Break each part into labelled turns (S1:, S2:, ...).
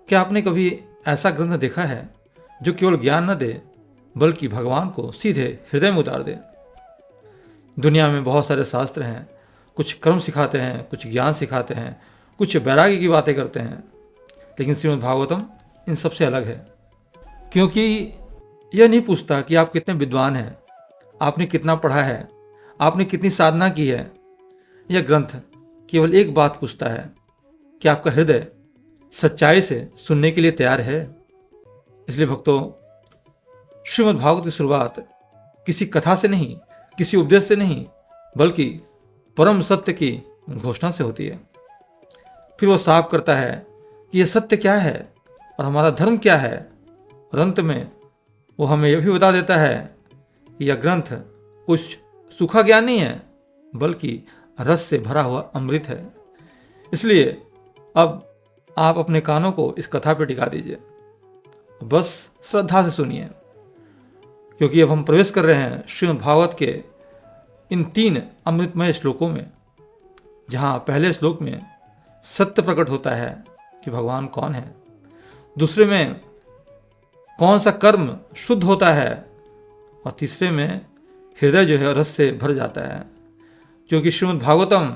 S1: क्या आपने कभी ऐसा ग्रंथ देखा है जो केवल ज्ञान न दे बल्कि भगवान को सीधे हृदय में उतार दे? दुनिया में बहुत सारे शास्त्र हैं, कुछ कर्म सिखाते हैं, कुछ ज्ञान सिखाते हैं, कुछ वैराग्य की बातें करते हैं, लेकिन श्रीमद् भागवतम इन सबसे अलग है, क्योंकि यह नहीं पूछता कि आप कितने विद्वान हैं, आपने कितना पढ़ा है, आपने कितनी साधना की है। यह ग्रंथ केवल एक बात पूछता है कि आपका हृदय सच्चाई से सुनने के लिए तैयार है। इसलिए भक्तों, श्रीमद् भागवत की शुरुआत किसी कथा से नहीं, किसी उपदेश से नहीं, बल्कि परम सत्य की घोषणा से होती है। फिर वो साफ करता है कि यह सत्य क्या है और हमारा धर्म क्या है, और अंत में वो हमें यह भी बता देता है कि यह ग्रंथ कुछ सूखा ज्ञान नहीं है, बल्कि रस से भरा हुआ अमृत है। इसलिए अब आप अपने कानों को इस कथा पर टिका दीजिए, बस श्रद्धा से सुनिए, क्योंकि अब हम प्रवेश कर रहे हैं श्रीमद् भागवत के इन 3 अमृतमय श्लोकों में, जहां पहले श्लोक में सत्य प्रकट होता है कि भगवान कौन है, दूसरे में कौन सा कर्म शुद्ध होता है, और तीसरे में हृदय जो है रस से भर जाता है, क्योंकि श्रीमद् भागवतम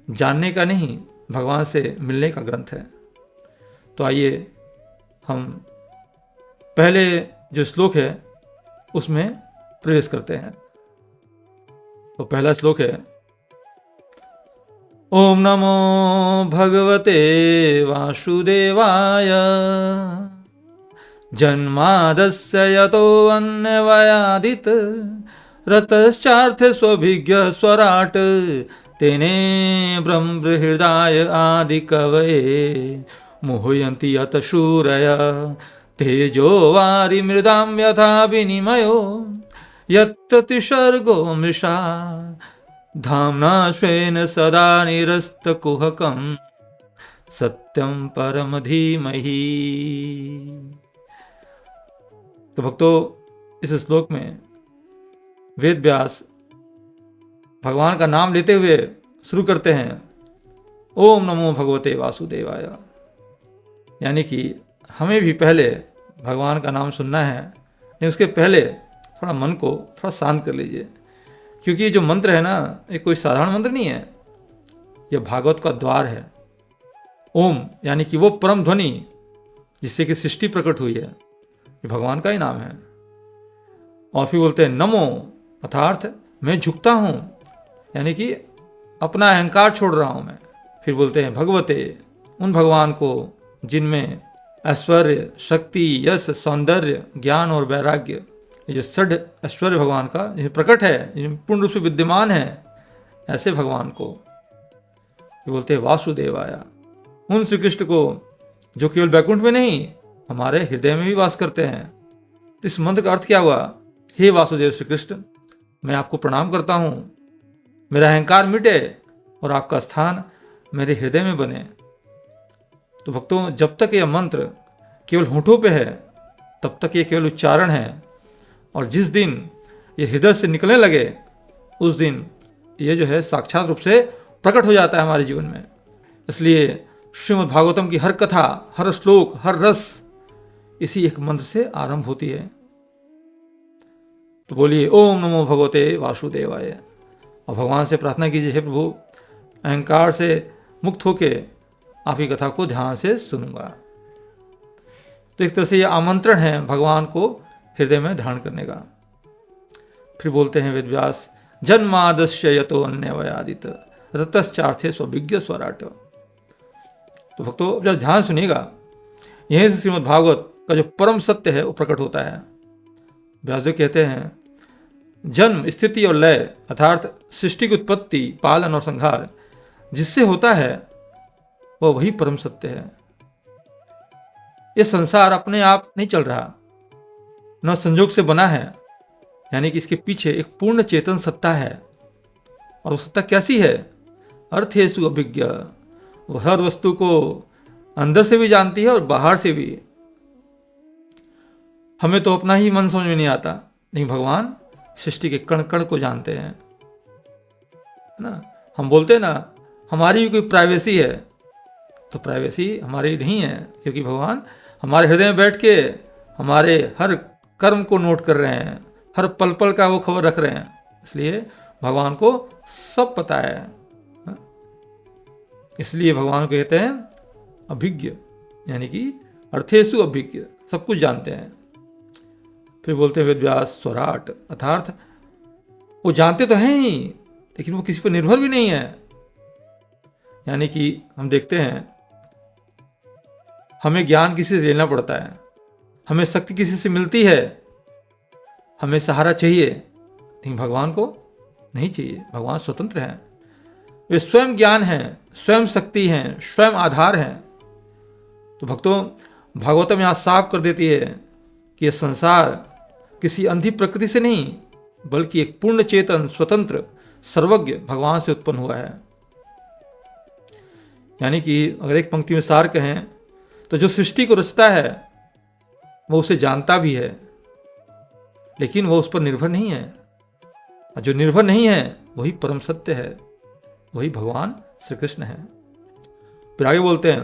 S1: जानने का नहीं, भगवान से मिलने का ग्रंथ है। तो आइए हम पहले जो श्लोक है उसमें प्रवेश करते हैं। तो पहला श्लोक है, ओम नमो भगवते वासुदेवाय जन्मादस्य यतो अन्वयादित रतश्चार्थे स्वभिज्ञ स्वराट तेने ब्रह्महृदाय आदि कवये मोहयन्ति यत शूरय तेजो वारि मृदां यथा विनिमयो यत्र त्रिसर्गो मृषा धाम्ना स्वेन सदा निरस्तकुहकं सत्यं परम धीमहि। तो भक्तों, इस श्लोक में वेद व्यास भगवान का नाम लेते हुए शुरू करते हैं, ओम नमो भगवते वासुदेवाय। यानी कि हमें भी पहले भगवान का नाम सुनना है, लेकिन उसके पहले थोड़ा मन को थोड़ा शांत कर लीजिए, क्योंकि ये जो मंत्र है ना, ये कोई साधारण मंत्र नहीं है, यह भागवत का द्वार है। ओम यानी कि वो परम ध्वनि जिससे कि सृष्टि प्रकट हुई है, ये भगवान का ही नाम है। और फिर बोलते हैं नमो, अर्थात मैं झुकता हूं, यानी कि अपना अहंकार छोड़ रहा हूं मैं। फिर बोलते हैं भगवते, उन भगवान को जिनमें ऐश्वर्य, शक्ति, यश, सौंदर्य, ज्ञान और वैराग्य, ये जो 6 ऐश्वर्य भगवान का जिनमें प्रकट है, जिनमें पूर्ण रूप से विद्यमान है, ऐसे भगवान को ये बोलते हैं वासुदेवाया। उन श्री कृष्ण को जो केवल वैकुंठ में नहीं, हमारे हृदय में भी वास करते हैं। तो इस मंत्र का अर्थ क्या हुआ? हे वासुदेव श्री कृष्ण, मैं आपको प्रणाम करता हूं, मेरा अहंकार मिटे और आपका स्थान मेरे हृदय में बने। तो भक्तों, जब तक यह मंत्र केवल होठों पे है, तब तक ये केवल उच्चारण है, और जिस दिन ये हृदय से निकलने लगे, उस दिन ये जो है साक्षात रूप से प्रकट हो जाता है हमारे जीवन में। इसलिए श्रीमद् भागवतम की हर कथा, हर श्लोक, हर रस इसी एक मंत्र से आरंभ होती है। तो बोलिए ओम नमो भगवते वासुदेवाय, और भगवान से प्रार्थना कीजिए, हे प्रभु, अहंकार से मुक्त होके आप ही कथा को ध्यान से सुनूंगा। तो एक तरह से यह आमंत्रण है भगवान को हृदय में धारण करने का। फिर बोलते हैं वेदव्यास, जन्मादस्य यतो अन्वयादित रतश्चार्थे स्वभिज्ञ स्वराट। तो भक्तों, जब ध्यान सुनिएगा, यहीं से श्रीमद् भागवत का जो परम सत्य है वो प्रकट होता है। व्यासदेव कहते हैं, जन्म, स्थिति और लय, अर्थात सृष्टि की उत्पत्ति, पालन और संहार जिससे होता है वह वही परम सत्य है। यह संसार अपने आप नहीं चल रहा, न संजोग से बना है, यानी कि इसके पीछे एक पूर्ण चेतन सत्ता है। और वो सत्ता कैसी है? अर्थेषु अभिज्ञ, वह हर वस्तु को अंदर से भी जानती है और बाहर से भी। हमें तो अपना ही मन समझ में नहीं आता, लेकिन भगवान सृष्टि के कण कण को जानते हैं, है ना। हम बोलते हैं ना, हमारी भी कोई प्राइवेसी है, तो प्राइवेसी हमारी नहीं है, क्योंकि भगवान हमारे हृदय में बैठ के हमारे हर कर्म को नोट कर रहे हैं, हर पल पल का वो खबर रख रहे हैं। इसलिए भगवान को सब पता है, इसलिए भगवान को कहते हैं अभिज्ञ, यानी कि अर्थेषु अभिज्ञ, सब कुछ जानते हैं। फिर बोलते हैं वेदव्यास स्वराट, अर्थात वो जानते तो हैं ही, लेकिन वो किसी पर निर्भर भी नहीं है। यानी कि हम देखते हैं हमें ज्ञान किसी से लेना पड़ता है, हमें शक्ति किसी से मिलती है, हमें सहारा चाहिए, लेकिन भगवान को नहीं चाहिए। भगवान स्वतंत्र हैं, वे स्वयं ज्ञान हैं, स्वयं शक्ति हैं, स्वयं आधार हैं। तो भक्तों, भागवतम यहाँ साफ कर देती है कि यह संसार किसी अंधी प्रकृति से नहीं, बल्कि एक पूर्ण चेतन, स्वतंत्र, सर्वज्ञ भगवान से उत्पन्न हुआ है। यानी कि अगर एक पंक्ति में सार कहें तो जो सृष्टि को रचता है वो उसे जानता भी है, लेकिन वो उस पर निर्भर नहीं है। और जो निर्भर नहीं है वही परम सत्य है, वही भगवान श्री कृष्ण है। फिर आगे बोलते हैं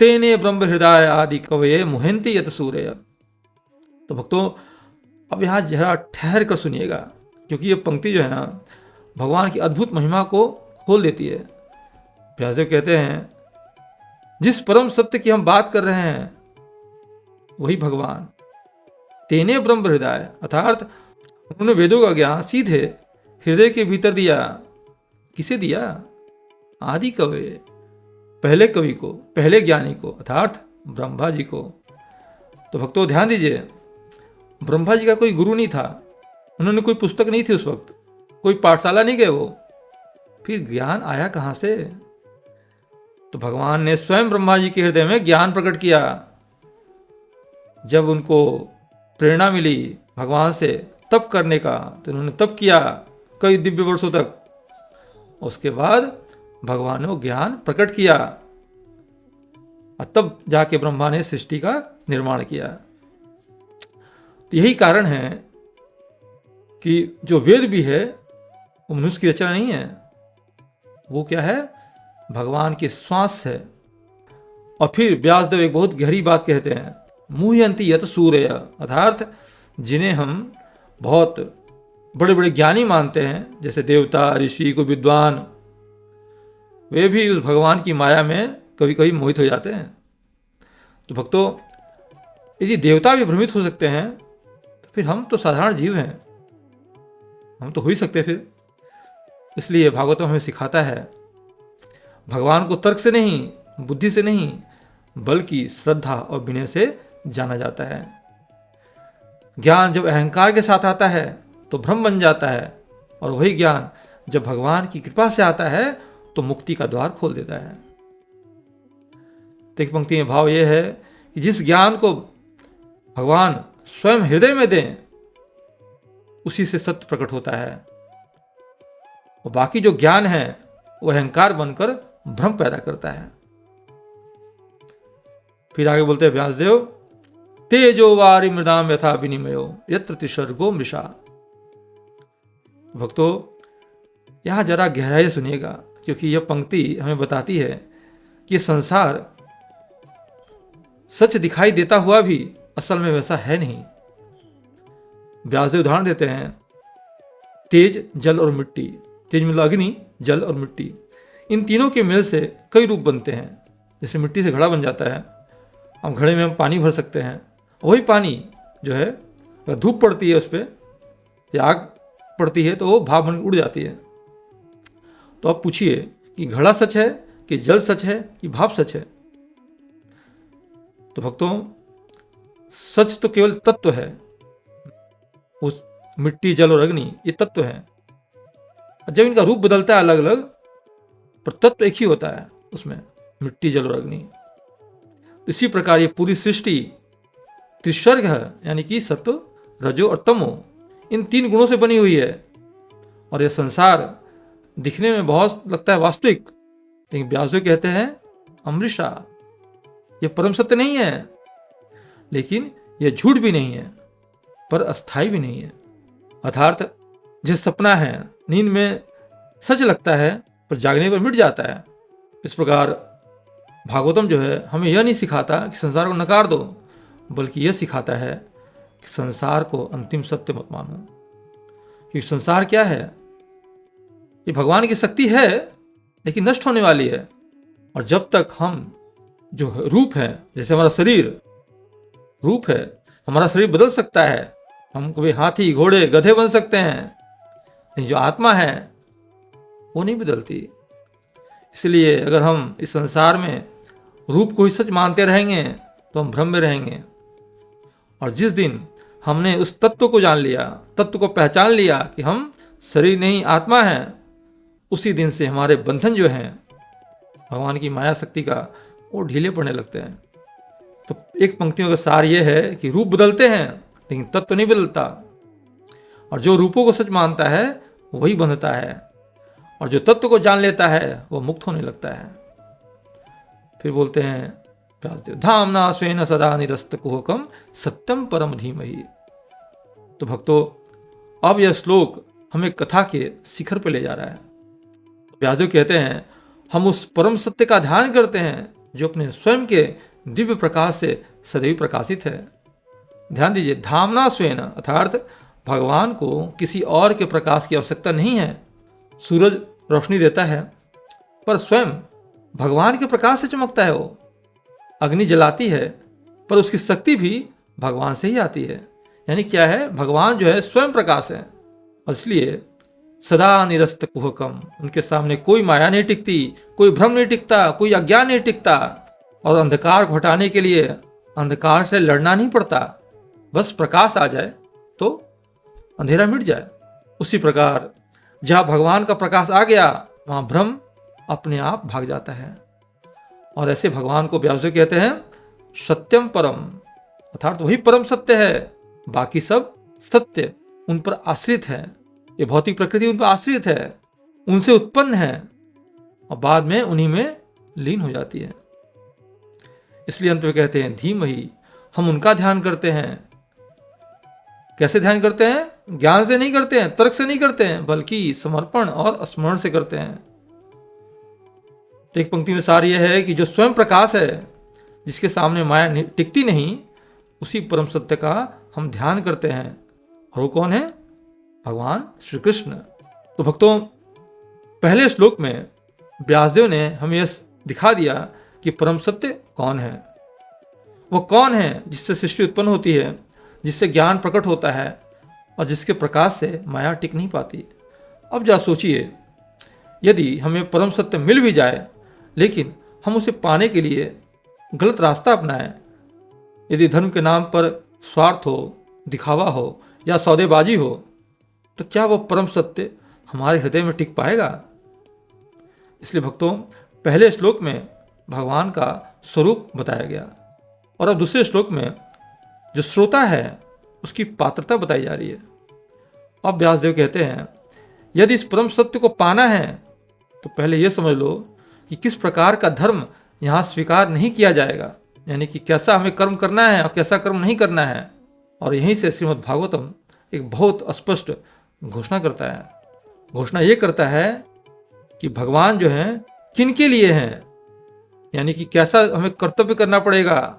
S1: तेने ब्रह्म हृदय आदि कवये मुहंति यत सूर्य। तो भक्तों, अब यहाँ जरा ठहर कर सुनिएगा, क्योंकि ये पंक्ति जो है ना, भगवान की अद्भुत महिमा को खोल देती है। व्यासदेव कहते हैं जिस परम सत्य की हम बात कर रहे हैं वही भगवान, तेने ब्रह्म हृदय, अर्थात उन्होंने वेदों का ज्ञान सीधे हृदय के भीतर दिया। किसे दिया? आदि कवि, पहले कवि को, पहले ज्ञानी को, अर्थात ब्रह्मा जी को। तो भक्तों ध्यान दीजिए, ब्रह्मा जी का कोई गुरु नहीं था, उन्होंने कोई पुस्तक नहीं थी उस वक्त, कोई पाठशाला नहीं गए वो, फिर ज्ञान आया कहाँ से? तो भगवान ने स्वयं ब्रह्मा जी के हृदय में ज्ञान प्रकट किया। जब उनको प्रेरणा मिली भगवान से तप करने का, तो उन्होंने तप किया कई दिव्य वर्षों तक। उसके बाद भगवान ने वो ज्ञान प्रकट किया और तब जाके ब्रह्मा ने सृष्टि का निर्माण किया। तो यही कारण है कि जो वेद भी है वो मनुष्य की रचना नहीं है, वो क्या है? भगवान के श्वास है। और फिर व्यासदेव एक बहुत गहरी बात कहते हैं, मुह्यंति यत सूर्य, अर्थात जिन्हें हम बहुत बड़े बड़े ज्ञानी मानते हैं, जैसे देवता, ऋषि को विद्वान, वे भी उस भगवान की माया में कभी कभी मोहित हो जाते हैं। तो भक्तों, यदि देवता भी भ्रमित हो सकते हैं तो फिर हम तो साधारण जीव हैं, हम तो हो ही सकते फिर। इसलिए भागवत हमें सिखाता है भगवान को तर्क से नहीं, बुद्धि से नहीं, बल्कि श्रद्धा और विनय से जाना जाता है। ज्ञान जब अहंकार के साथ आता है तो भ्रम बन जाता है, और वही ज्ञान जब भगवान की कृपा से आता है तो मुक्ति का द्वार खोल देता है। तो एक पंक्ति में भाव यह है कि जिस ज्ञान को भगवान स्वयं हृदय में दें उसी से सत्य प्रकट होता है, और बाकी जो ज्ञान है वो अहंकार बनकर भ्रम पैदा करता है। फिर आगे बोलते हैं व्यासदेव, तेजो वारि मृदाम यथा विनिमयो यत्र तिसर्गो मृषा। भक्तों, यहां जरा गहराई से सुनिएगा, क्योंकि यह पंक्ति हमें बताती है कि संसार सच दिखाई देता हुआ भी असल में वैसा है नहीं। व्यासदेव उदाहरण देते हैं, तेज, जल और मिट्टी। तेज मतलब अग्नि, जल और मिट्टी, इन तीनों के मेल से कई रूप बनते हैं। जैसे मिट्टी से घड़ा बन जाता है, अब घड़े में हम पानी भर सकते हैं, वही पानी जो है अगर धूप पड़ती है उस पर या आग पड़ती है तो वो भाप बन उड़ जाती है। तो आप पूछिए कि घड़ा सच है कि जल सच है कि भाप सच है? तो भक्तों, सच तो केवल तत्व है, उस मिट्टी, जल और अग्नि ये तत्व है। जब इनका रूप बदलता है अलग अलग, पर तत्व एक ही होता है उसमें, मिट्टी, जल और अग्नि। इसी प्रकार ये पूरी सृष्टि त्रिसर्ग है, यानी कि सत्व, रजो और तमो, इन तीन गुणों से बनी हुई है। और यह संसार दिखने में बहुत लगता है वास्तविक, लेकिन व्यासदेव कहते हैं अमृषा, यह परम सत्य नहीं है, लेकिन यह झूठ भी नहीं है, पर अस्थाई भी नहीं है। अर्थात जो सपना है, नींद में सच लगता है पर जागने पर मिट जाता है, इस प्रकार भागवतम जो है हमें यह नहीं सिखाता कि संसार को नकार दो, बल्कि यह सिखाता है कि संसार को अंतिम सत्य मत मानो। क्योंकि संसार क्या है? ये भगवान की शक्ति है, लेकिन नष्ट होने वाली है। और जब तक हम जो रूप है, जैसे हमारा शरीर रूप है, हमारा शरीर बदल सकता है, हम कभी हाथी, घोड़े, गधे बन सकते हैं, लेकिन जो आत्मा है वो नहीं बदलती। इसलिए अगर हम इस संसार में रूप को ही सच मानते रहेंगे तो हम भ्रम में रहेंगे। और जिस दिन हमने उस तत्व को जान लिया, तत्व को पहचान लिया कि हम शरीर नहीं आत्मा हैं, उसी दिन से हमारे बंधन जो हैं भगवान की माया शक्ति का, वो ढीले पड़ने लगते हैं। तो एक पंक्तियों का सार ये है कि रूप बदलते हैं लेकिन तत्व नहीं बदलता। और जो रूपों को सच मानता है वही बंधता है, और जो तत्व को जान लेता है वो मुक्त होने लगता है। फिर बोलते हैं व्यासदेव, धामना स्वेन सदा निरस्त कुहकम सत्यम परम धीमहि। तो भक्तों, अब यह श्लोक हमें कथा के शिखर पर ले जा रहा है। व्यासदेव कहते हैं हम उस परम सत्य का ध्यान करते हैं जो अपने स्वयं के दिव्य प्रकाश से सदैव प्रकाशित है। ध्यान दीजिए, धामना स्वेन अर्थात भगवान को किसी और के प्रकाश की आवश्यकता नहीं है। सूरज रोशनी देता है पर स्वयं भगवान के प्रकाश से चमकता है। वो अग्नि जलाती है पर उसकी शक्ति भी भगवान से ही आती है। यानी क्या है? भगवान जो है स्वयं प्रकाश है। और इसलिए सदा निरस्त कुहकम, उनके सामने कोई माया नहीं टिकती, कोई भ्रम नहीं टिकता, कोई अज्ञान नहीं टिकता। और अंधकार को हटाने के लिए अंधकार से लड़ना नहीं पड़ता, बस प्रकाश आ जाए तो अंधेरा मिट जाए। उसी प्रकार जहां भगवान का प्रकाश आ गया वहां भ्रम अपने आप भाग जाता है। और ऐसे भगवान को व्यासदेव कहते हैं सत्यम परम, अर्थात वही परम सत्य है, बाकी सब सत्य उन पर आश्रित है। ये भौतिक प्रकृति उन पर आश्रित है, उनसे उत्पन्न है और बाद में उन्हीं में लीन हो जाती है। इसलिए अंत में कहते हैं धीमहि, हम उनका ध्यान करते हैं। कैसे ध्यान करते हैं? ज्ञान से नहीं करते हैं, तर्क से नहीं करते हैं, बल्कि समर्पण और स्मरण से करते हैं। तो एक पंक्ति में सार यह है कि जो स्वयं प्रकाश है, जिसके सामने माया टिकती नहीं, उसी परम सत्य का हम ध्यान करते हैं। और वो कौन है? भगवान श्री कृष्ण। तो भक्तों, पहले श्लोक में व्यासदेव ने हमें यह दिखा दिया कि परम सत्य कौन है। वो कौन है जिससे सृष्टि उत्पन्न होती है, जिससे ज्ञान प्रकट होता है और जिसके प्रकाश से माया टिक नहीं पाती। अब जरा सोचिए, यदि हमें परम सत्य मिल भी जाए लेकिन हम उसे पाने के लिए गलत रास्ता अपनाएं, यदि धर्म के नाम पर स्वार्थ हो, दिखावा हो या सौदेबाजी हो, तो क्या वो परम सत्य हमारे हृदय में टिक पाएगा? इसलिए भक्तों, पहले श्लोक में भगवान का स्वरूप बताया गया और अब दूसरे श्लोक में जो श्रोता है उसकी पात्रता बताई जा रही है। अब व्यासदेव कहते हैं यदि इस परम सत्य को पाना है तो पहले यह समझ लो कि किस प्रकार का धर्म यहाँ स्वीकार नहीं किया जाएगा, यानी कि कैसा हमें कर्म करना है और कैसा कर्म नहीं करना है। और यहीं से श्रीमद् भागवतम एक बहुत स्पष्ट घोषणा करता है। घोषणा ये करता है कि भगवान जो हैं किन के लिए हैं, यानी कि कैसा हमें कर्तव्य करना पड़ेगा,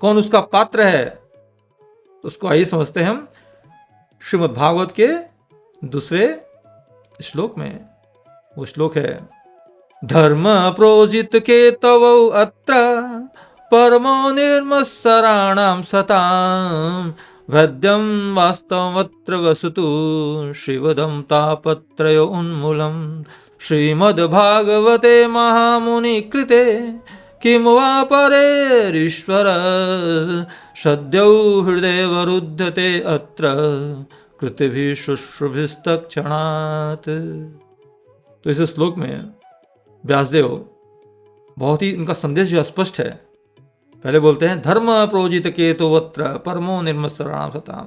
S1: कौन उसका पात्र है। तो उसको आइए समझते हैं हम श्रीमद् भागवत के दूसरे श्लोक में। वो श्लोक है धर्म प्रोजित के तव अत्र परमो निर्मत्सराणां सतां वैद्यं वास्तवमत्र वसतु श्रीवदं तापत्रयो उन्मूलं श्रीमद्भागवते महामुनि कृते किं वा परेरीश्वर सद्यो हृदयवरुध्यते अत्र कृतिभिः शुश्रूभिस्तत्क्षणात्। तो इस श्लोक में व्यासदेव बहुत ही उनका संदेश जो स्पष्ट है। पहले बोलते हैं धर्म प्रोजित केतुवत्र परमो निर्मत्सराणां सतां,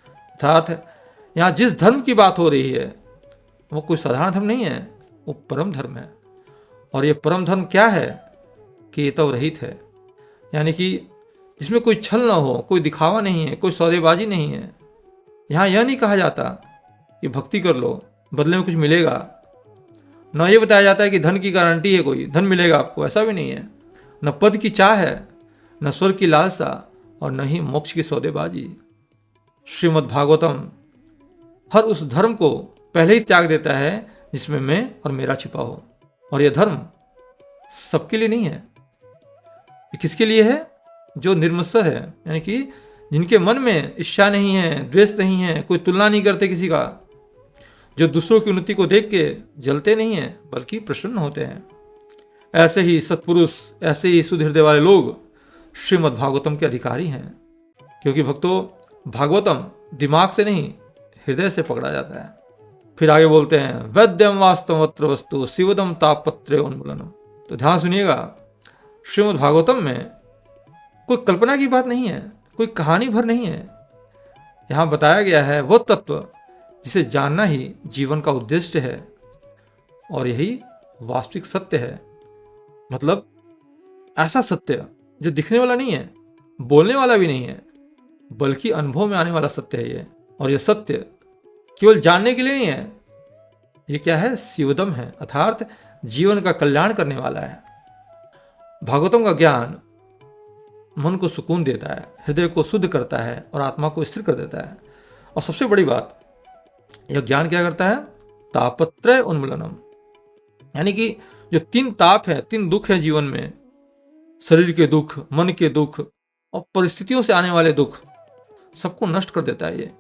S1: अर्थात यहाँ जिस धर्म की बात हो रही है वो कोई साधारण धर्म नहीं है, वो परम धर्म है। और ये परम धर्म क्या है? केतव रहित है, यानी कि जिसमें कोई छल ना हो, कोई दिखावा नहीं है, कोई सौदेबाजी नहीं है। यहाँ यह नहीं कहा जाता कि भक्ति कर लो बदले में कुछ मिलेगा, न ये बताया जाता है कि धन की गारंटी है, कोई धन मिलेगा आपको, ऐसा भी नहीं है। न पद की चाह है, न स्वर्ग की लालसा और न ही मोक्ष की सौदेबाजी। श्रीमद् भागवतम हर उस धर्म को पहले ही त्याग देता है जिसमें मैं और मेरा छिपा हो। और यह धर्म सबके लिए नहीं है। ये किसके लिए है? जो निर्मत्सर है, यानी कि जिनके मन में इच्छा नहीं है, द्वेष नहीं है, कोई तुलना नहीं करते किसी का, जो दूसरों की उन्नति को देख के जलते नहीं है बल्कि प्रसन्न होते हैं। ऐसे ही सत्पुरुष, ऐसे ही शुद्ध हृदय वाले लोग श्रीमद् भागवतम के अधिकारी हैं। क्योंकि भक्तों, भागवतम दिमाग से नहीं हृदय से पकड़ा जाता है। फिर आगे बोलते हैं वैद्यम वास्तवत्र वस्तु शिवदम तापत्रे उन्मूलनम। तो ध्यान सुनिएगा, श्रीमद् भागवतम में कोई कल्पना की बात नहीं है, कोई कहानी भर नहीं है। यहां बताया गया है वह तत्व जिसे जानना ही जीवन का उद्देश्य है और यही वास्तविक सत्य है। मतलब ऐसा सत्य जो दिखने वाला नहीं है, बोलने वाला भी नहीं है, बल्कि अनुभव में आने वाला सत्य है ये। और यह सत्य केवल जानने के लिए नहीं है, ये क्या है? शिवदम है, अर्थात जीवन का कल्याण करने वाला है। भागवतम का ज्ञान मन को सुकून देता है, हृदय को शुद्ध करता है और आत्मा को स्थिर कर देता है। और सबसे बड़ी बात, यह ज्ञान क्या करता है? तापत्रय उन्मूलनम, यानी कि जो 3 ताप है, 3 दुख है जीवन में, शरीर के दुख, मन के दुख और परिस्थितियों से आने वाले दुख, सबको नष्ट कर देता है ये।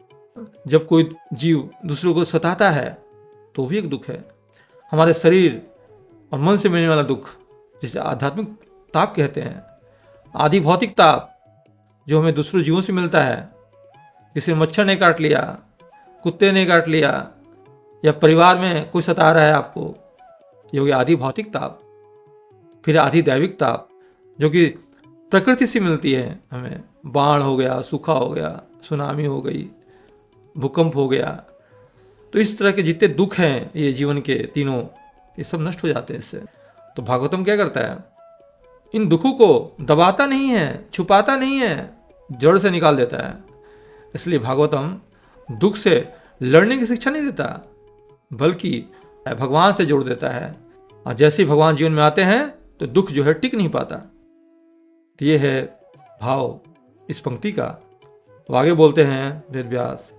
S1: जब कोई जीव दूसरों को सताता है तो भी एक दुख है। हमारे शरीर और मन से मिलने वाला दुख जिसे आध्यात्मिक ताप कहते हैं। आदि भौतिक ताप जो हमें दूसरों जीवों से मिलता है, किसी मच्छर ने काट लिया, कुत्ते ने काट लिया, या परिवार में कोई सता रहा है आपको, ये हो गया आदि भौतिक ताप। फिर आदि दैविक ताप जो कि प्रकृति से मिलती है हमें, बाढ़ हो गया, सूखा हो गया, सुनामी हो गई, भूकंप हो गया। तो इस तरह के जितने दुख हैं ये जीवन के तीनों, ये सब नष्ट हो जाते हैं इससे। तो भागवतम क्या करता है? इन दुखों को दबाता नहीं है, छुपाता नहीं है, जड़ से निकाल देता है। इसलिए भागवतम दुख से लड़ने की शिक्षा नहीं देता, बल्कि भगवान से जोड़ देता है। और जैसे ही भगवान जीवन में आते हैं तो दुख जो है टिक नहीं पाता। तो ये है भाव इस पंक्ति का। तो आगे बोलते हैं वेद व्यास,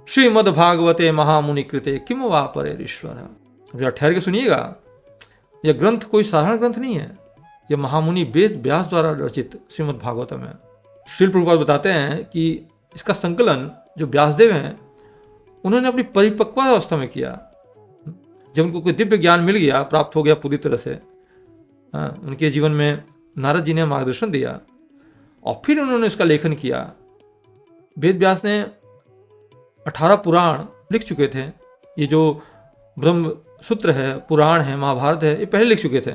S1: श्रीमद् भागवते महामुनि कृते किम वा परे ईश्वर। जरा ठहर के सुनिएगा, यह ग्रंथ कोई साधारण ग्रंथ नहीं है। यह महामुनि वेद व्यास द्वारा रचित श्रीमद् भागवतम है। श्रील प्रभुपाद बताते हैं कि इसका संकलन जो व्यासदेव हैं उन्होंने अपनी परिपक्वावस्था में किया। जब उनको कोई दिव्य ज्ञान मिल गया, प्राप्त हो गया पूरी तरह से, उनके जीवन में नारद जी ने मार्गदर्शन दिया और फिर उन्होंने इसका लेखन किया। वेद व्यास ने 18 पुराण लिख चुके थे। ये जो ब्रह्म सूत्र है, पुराण है, महाभारत है, ये पहले लिख चुके थे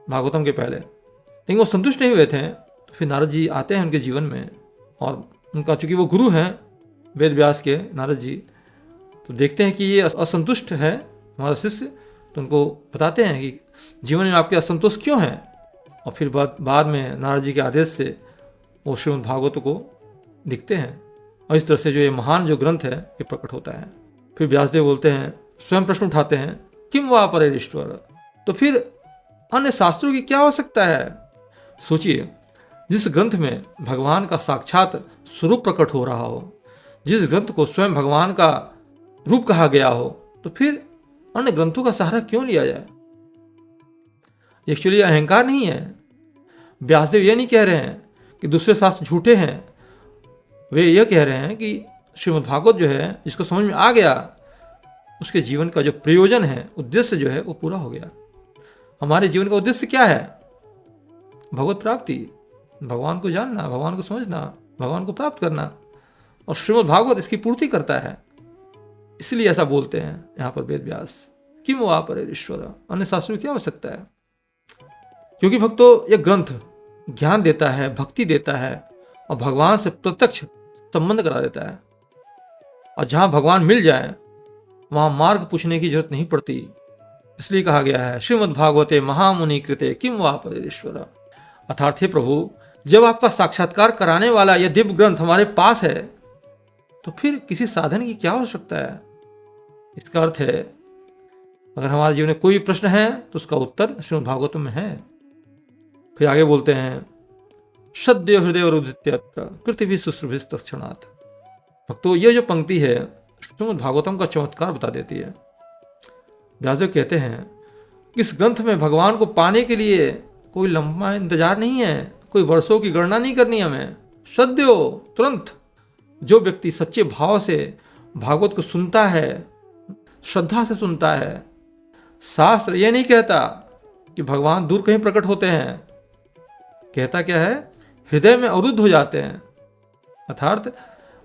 S1: भागवतम के पहले। लेकिन वो संतुष्ट नहीं हुए थे, तो फिर नारद जी आते हैं उनके जीवन में और उनका, चूंकि वो गुरु हैं वेद व्यास के, नारद जी, तो देखते हैं कि ये असंतुष्ट है हमारा शिष्य, तो उनको बताते हैं कि जीवन में आपके असंतोष क्यों हैं। और फिर बाद में नारद जी के आदेश से वो श्रीमद् भागवत को लिखते हैं और इस तरह से जो ये महान जो ग्रंथ है ये प्रकट होता है। फिर व्यासदेव बोलते हैं, स्वयं प्रश्न उठाते हैं, किम वा परे ईश्वर। तो फिर अन्य शास्त्रों की क्या आवश्यकता है? सोचिए, जिस ग्रंथ में भगवान का साक्षात स्वरूप प्रकट हो रहा हो, जिस ग्रंथ को स्वयं भगवान का रूप कहा गया हो, तो फिर अन्य ग्रंथों का सहारा क्यों लिया जाए? एक्चुअली अहंकार नहीं है। व्यासदेव ये नहीं कह रहे हैं कि दूसरे शास्त्र झूठे हैं, वे यह कह रहे हैं कि श्रीमद् भागवत जो है, जिसको समझ में आ गया, उसके जीवन का जो प्रयोजन है, उद्देश्य जो है, वो पूरा हो गया। हमारे जीवन का उद्देश्य क्या है? भगवत प्राप्ति, भगवान को जानना, भगवान को समझना, भगवान को प्राप्त करना, और श्रीमद् भागवत इसकी पूर्ति करता है। इसलिए ऐसा बोलते हैं यहाँ पर वेद व्यास, किम वा परे ईश्वर, अन्य शास्त्रों की क्या आवश्यकता है? क्योंकि भक्तों, यह ग्रंथ ज्ञान देता है, भक्ति देता है और भगवान से प्रत्यक्ष संबंध करा देता है। और जहां भगवान मिल जाए वहां मार्ग पूछने की जरूरत नहीं पड़ती। इसलिए कहा गया है, श्रीमद् भागवते महामुनि कृते किम वा परे ईश्वर। अर्थात हे प्रभु, जब आपका साक्षात्कार कराने वाला यह दिव्य ग्रंथ हमारे पास है, तो फिर किसी साधन की क्या आवश्यकता है? इसका अर्थ है, अगर हमारे जीवन में कोई प्रश्न है तो उसका उत्तर श्रीमद् भागवत में है। फिर आगे बोलते हैं सद्य हृदय रुदित्यत्र पृथ्वी शुश्रूभिस्तत्क्षणात्। भक्तों ये जो पंक्ति है श्रीमद् भागवतम का चमत्कार बता देती है। व्यासदेव कहते हैं इस ग्रंथ में भगवान को पाने के लिए कोई लंबा इंतजार नहीं है, कोई वर्षों की गणना नहीं करनी हमें। सद्यो, तुरंत। जो व्यक्ति सच्चे भाव से भागवत को सुनता है, श्रद्धा से सुनता है, शास्त्र यह नहीं कहता कि भगवान दूर कहीं प्रकट होते हैं, कहता क्या है, हृदय में अवरुद्ध हो जाते हैं। अर्थात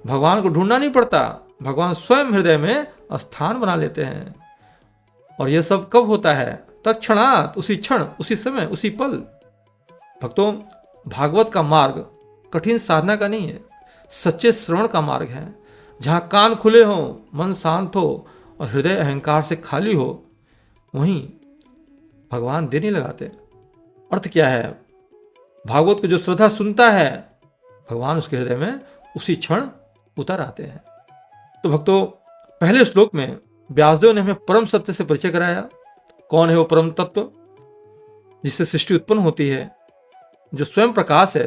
S1: भगवान को ढूंढना नहीं पड़ता, भगवान स्वयं हृदय में स्थान बना लेते हैं। और यह सब कब होता है? तत्क्षणात, उसी क्षण, उसी समय, उसी पल। भक्तों, भागवत का मार्ग कठिन साधना का नहीं है, सच्चे श्रवण का मार्ग है। जहां कान खुले हों, मन शांत हो और हृदय अहंकार से खाली हो, वहीं भगवान देर नहीं लगाते। अर्थ क्या है? भागवत को जो श्रद्धा सुनता है, भगवान उसके हृदय में उसी क्षण उतर आते हैं। तो भक्तों, पहले श्लोक में व्यासदेव ने हमें परम सत्य से परिचय कराया। कौन है वो परम तत्व जिससे सृष्टि उत्पन्न होती है, जो स्वयं प्रकाश है,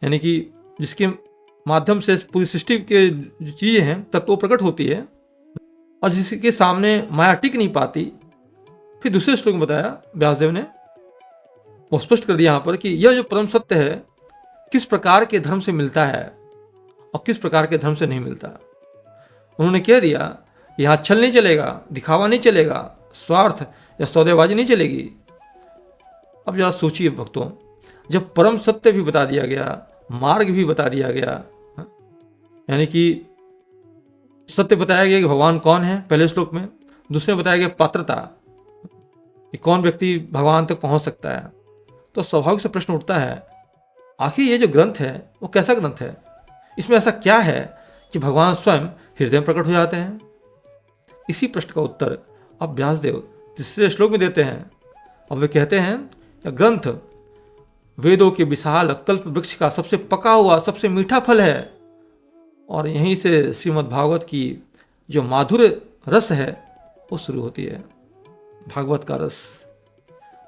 S1: यानी कि जिसके माध्यम से पूरी सृष्टि के जो चीजें हैं तत्व प्रकट होती है और जिसके सामने माया टिक नहीं पाती। फिर दूसरे श्लोक में बताया व्यासदेव ने, वो स्पष्ट कर दिया यहां पर कि यह जो परम सत्य है किस प्रकार के धर्म से मिलता है और किस प्रकार के धर्म से नहीं मिलता। उन्होंने कह दिया यहां छल नहीं चलेगा, दिखावा नहीं चलेगा, स्वार्थ या सौदेबाजी नहीं चलेगी। अब जरा सोचिए भक्तों, जब परम सत्य भी बता दिया गया, मार्ग भी बता दिया गया, यानी कि सत्य बताया गया कि भगवान कौन है पहले श्लोक में, दूसरे में बताया गया पात्रता कि कौन व्यक्ति भगवान तक पहुंच सकता है, तो स्वाभाविक से प्रश्न उठता है आखिर ये जो ग्रंथ है वो कैसा ग्रंथ है? इसमें ऐसा क्या है कि भगवान स्वयं हृदय में प्रकट हो जाते हैं? इसी प्रश्न का उत्तर अब व्यासदेव तीसरे श्लोक में देते हैं। अब वे कहते हैं यह ग्रंथ वेदों के विशाल कल्प वृक्ष का सबसे पका हुआ, सबसे मीठा फल है। और यहीं से श्रीमद् भागवत की जो माधुर रस है वो शुरू होती है। भागवत का रस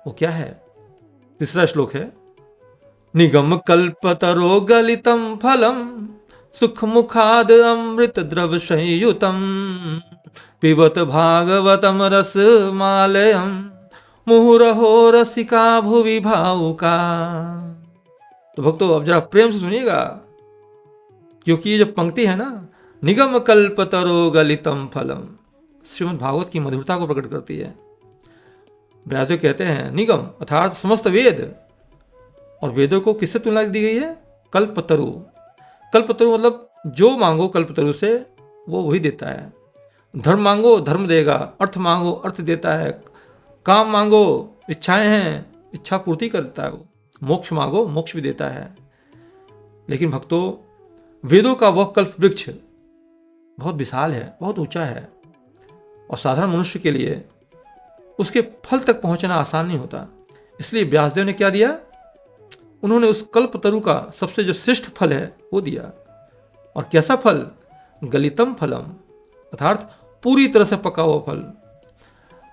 S1: वो क्या है? तीसरा श्लोक है, निगम कल्पतरो गलितम फलम सुख मुखाद अमृत द्रव संयुतम पिबत भागवतम रस मालयम मुहुरहो रसिका भुवि भावुका। तो भक्तों अब जरा प्रेम से सुनिएगा, क्योंकि ये जो पंक्ति है ना, निगम कल्पतरो गलितम फलम, श्रीमद् भागवत की मधुरता को प्रकट करती है। व्यासदेव कहते हैं निगम अर्थात समस्त वेद, और वेदों को किससे तुलना दी गई है? कल्पतरु। कल्पतरु मतलब जो मांगो कल्पतरु से वो वही देता है। धर्म मांगो धर्म देगा, अर्थ मांगो अर्थ देता है, काम मांगो इच्छाएं हैं इच्छा पूर्ति करता है वो, मोक्ष मांगो मोक्ष भी देता है। लेकिन भक्तों, वेदों का वह कल्प वृक्ष बहुत विशाल है, बहुत ऊंचा है, और साधारण मनुष्य के लिए उसके फल तक पहुंचना आसान नहीं होता। इसलिए व्यासदेव ने क्या दिया? उन्होंने उस कल्पतरु का सबसे जो श्रेष्ठ फल है वो दिया। और कैसा फल? गलितम फलम, अर्थात पूरी तरह से पका हुआ फल।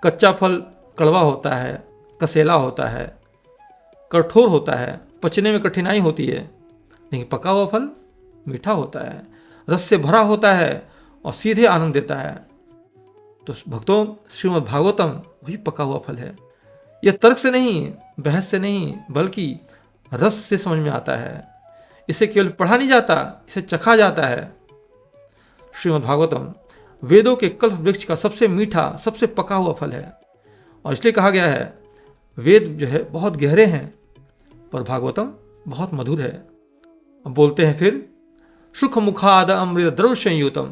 S1: कच्चा फल कड़वा होता है, कसेला होता है, कठोर होता है, पचने में कठिनाई होती है। लेकिन पका हुआ फल मीठा होता है, रस से भरा होता है और सीधे आनंद देता है। तो भक्तों, श्रीमद् भागवतम वही पका हुआ फल है। यह तर्क से नहीं, बहस से नहीं, बल्कि रस से समझ में आता है। इसे केवल पढ़ा नहीं जाता, इसे चखा जाता है। श्रीमद् भागवतम वेदों के कल्प वृक्ष का सबसे मीठा, सबसे पका हुआ फल है। और इसलिए कहा गया है वेद जो है बहुत गहरे हैं, पर भागवतम बहुत मधुर है। अब बोलते हैं फिर, सुख मुखाद अमृत द्रव संयुतम।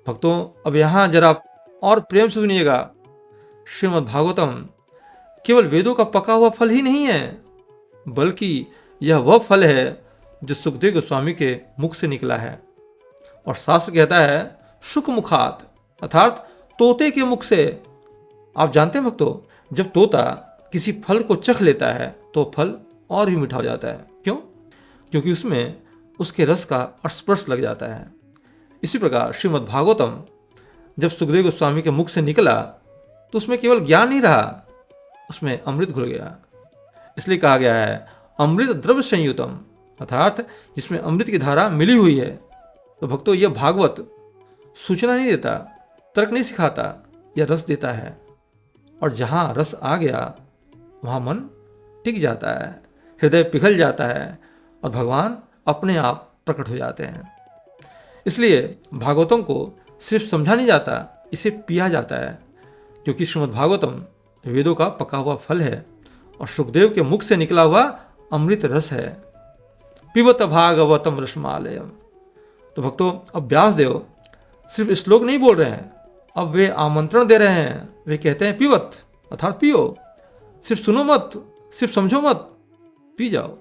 S1: भक्तों, अब यहां जरा और प्रेम से सुनिएगा, श्रीमद् भागवतम केवल वेदों का पका हुआ फल ही नहीं है, बल्कि यह वह फल है जो सुखदेव गोस्वामी के मुख से निकला है। और शास्त्र कहता है सुख मुखात, अर्थात तोते के मुख से। आप जानते हैं भक्तों, जब तोता किसी फल को चख लेता है तो फल और भी मीठा हो जाता है। क्यों? क्योंकि उसमें उसके रस का स्पर्श लग जाता है। इसी प्रकार श्रीमद् भागवतम जब सुखदेव गोस्वामी के मुख से निकला तो उसमें केवल ज्ञान नहीं रहा, उसमें अमृत घुल गया। इसलिए कहा गया है अमृत द्रव्य संयुतम, अर्थात जिसमें अमृत की धारा मिली हुई है। तो भक्तों, यह भागवत सूचना नहीं देता, तर्क नहीं सिखाता, यह रस देता है। और जहाँ रस आ गया वहाँ मन टिक जाता है, हृदय पिघल जाता है और भगवान अपने आप प्रकट हो जाते हैं। इसलिए भागवतों को सिर्फ समझा नहीं जाता, इसे पिया जाता है, क्योंकि श्रीमद् भागवतम वेदों का पका हुआ फल है और सुखदेव के मुख से निकला हुआ अमृत रस है। पिबत भागवतम रसमालयम। तो भक्तों, अब व्यासदेव सिर्फ श्लोक नहीं बोल रहे हैं, अब वे आमंत्रण दे रहे हैं। वे कहते हैं पिबत, अर्थात पियो, सिर्फ सुनो मत, सिर्फ समझो मत, पी जाओ।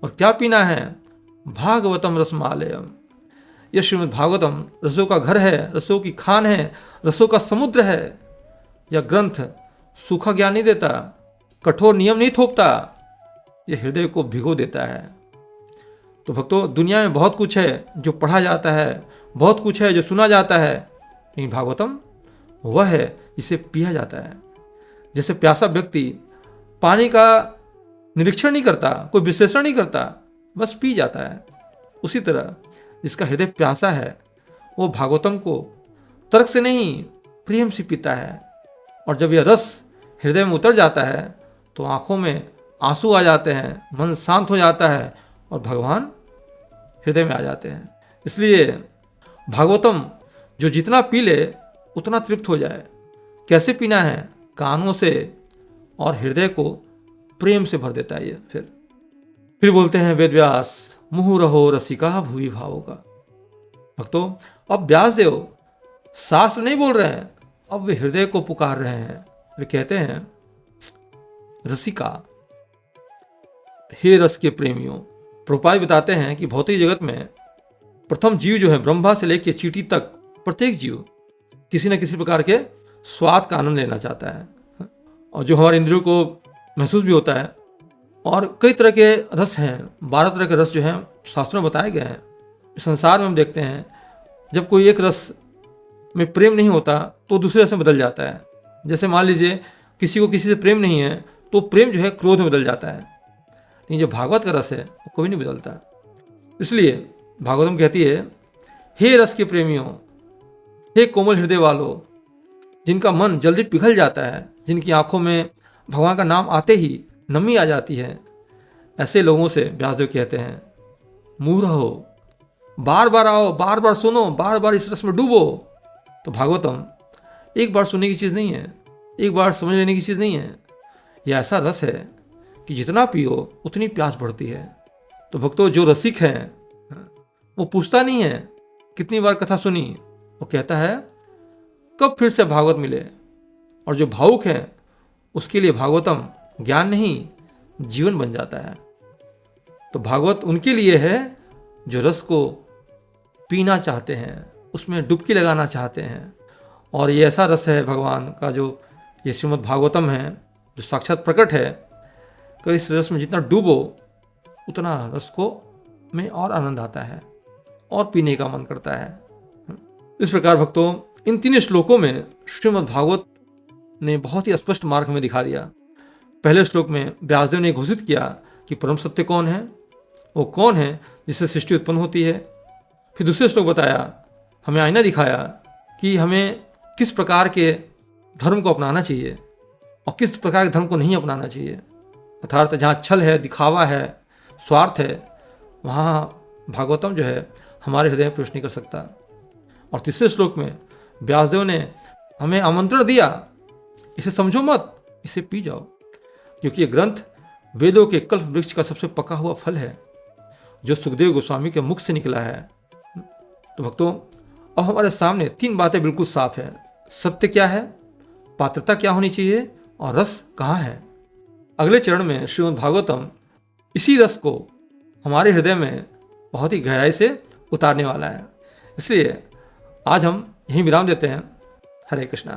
S1: और क्या पीना है? भागवतम रसमालयम। यह श्रीमद् भागवतम रसों का घर है, रसों की खान है, रसों का समुद्र है। यह ग्रंथ सूखा ज्ञान नहीं देता, कठोर नियम नहीं थोपता, यह हृदय को भिगो देता है। तो भक्तों, दुनिया में बहुत कुछ है जो पढ़ा जाता है, बहुत कुछ है जो सुना जाता है, लेकिन भागवतम वह है जिसे पिया जाता है। जैसे प्यासा व्यक्ति पानी का निरीक्षण नहीं करता, कोई विश्लेषण नहीं करता, बस पी जाता है, उसी तरह जिसका हृदय प्यासा है वो भागवतम को तर्क से नहीं प्रेम से पीता है। और जब यह रस हृदय में उतर जाता है तो आंखों में आंसू आ जाते हैं, मन शांत हो जाता है और भगवान हृदय में आ जाते हैं। इसलिए भागवतम जो जितना पी ले उतना तृप्त हो जाए। कैसे पीना है? कानों से, और हृदय को प्रेम से भर देता है ये। फिर बोलते हैं वेद व्यास, मुहुरहो रसिका भूवि भावोगा। भक्तों, अब व्यासदेव शास्त्र नहीं बोल रहे हैं, अब वे हृदय को पुकार रहे हैं। वे कहते हैं रसिका, हे रस के प्रेमियों। प्रभुपाद बताते हैं कि भौतिक जगत में प्रथम जीव जो है, ब्रह्मा से लेकर चींटी तक प्रत्येक जीव किसी न किसी प्रकार के स्वाद का आनंद लेना चाहता है, और जो हमारे इंद्रियों को महसूस भी होता है। और कई तरह के रस हैं, 12 तरह के रस जो हैं शास्त्रों में बताए गए हैं। संसार में हम देखते हैं जब कोई एक रस में प्रेम नहीं होता तो दूसरे रस में बदल जाता है। जैसे मान लीजिए किसी को किसी से प्रेम नहीं है तो प्रेम जो है क्रोध में बदल जाता है, लेकिन जो भागवत का रस है वो कभी नहीं बदलता। इसलिए भागवतम कहती है, हे रस के प्रेमियों, हे कोमल हृदय वालों, जिनका मन जल्दी पिघल जाता है, जिनकी आंखों में भगवान का नाम आते ही नमी आ जाती है, ऐसे लोगों से व्यासदेव कहते हैं मूढ़ हो, बार बार आओ, बार बार सुनो, बार बार इस रस में डूबो। तो भागवतम एक बार सुनने की चीज़ नहीं है, एक बार समझ लेने की चीज़ नहीं है। यह ऐसा रस है कि जितना पियो उतनी प्यास बढ़ती है। तो भक्तों, जो रसिक हैं वो पूछता नहीं है कितनी बार कथा सुनी, वो कहता है कब फिर से भागवत मिले। और जो भावुक है उसके लिए भागवतम ज्ञान नहीं जीवन बन जाता है। तो भागवत उनके लिए है जो रस को पीना चाहते हैं, उसमें डुबकी लगाना चाहते हैं। और ये ऐसा रस है भगवान का, जो ये श्रीमद् भागवतम है, जो साक्षात प्रकट है कि इस रस में जितना डूबो उतना रस को में और आनंद आता है और पीने का मन करता है। इस प्रकार भक्तों, इन 3 श्लोकों में श्रीमद् भागवत ने बहुत ही स्पष्ट मार्ग में दिखा दिया। पहले श्लोक में व्यासदेव ने घोषित किया कि परम सत्य कौन है, वो कौन है जिससे सृष्टि उत्पन्न होती है। फिर दूसरे श्लोक बताया, हमें आईना दिखाया कि हमें किस प्रकार के धर्म को अपनाना चाहिए और किस प्रकार के धर्म को नहीं अपनाना चाहिए। अर्थात जहाँ छल है, दिखावा है, स्वार्थ है, वहाँ भागवतम जो है हमारे हृदय में प्रवेश नहीं कर सकता। और तीसरे श्लोक में व्यासदेव ने हमें आमंत्रण दिया, इसे समझो मत, इसे पी जाओ, क्योंकि ये ग्रंथ वेदों के कल्प वृक्ष का सबसे पका हुआ फल है जो सुखदेव गोस्वामी के मुख से निकला है। तो भक्तों, अब हमारे सामने 3 बातें बिल्कुल साफ है। सत्य क्या है, पात्रता क्या होनी चाहिए और रस कहाँ है। अगले चरण में श्रीमद् भागवतम इसी रस को हमारे हृदय में बहुत ही गहराई से उतारने वाला है। इसलिए आज हम यहीं विराम देते हैं। हरे कृष्णा।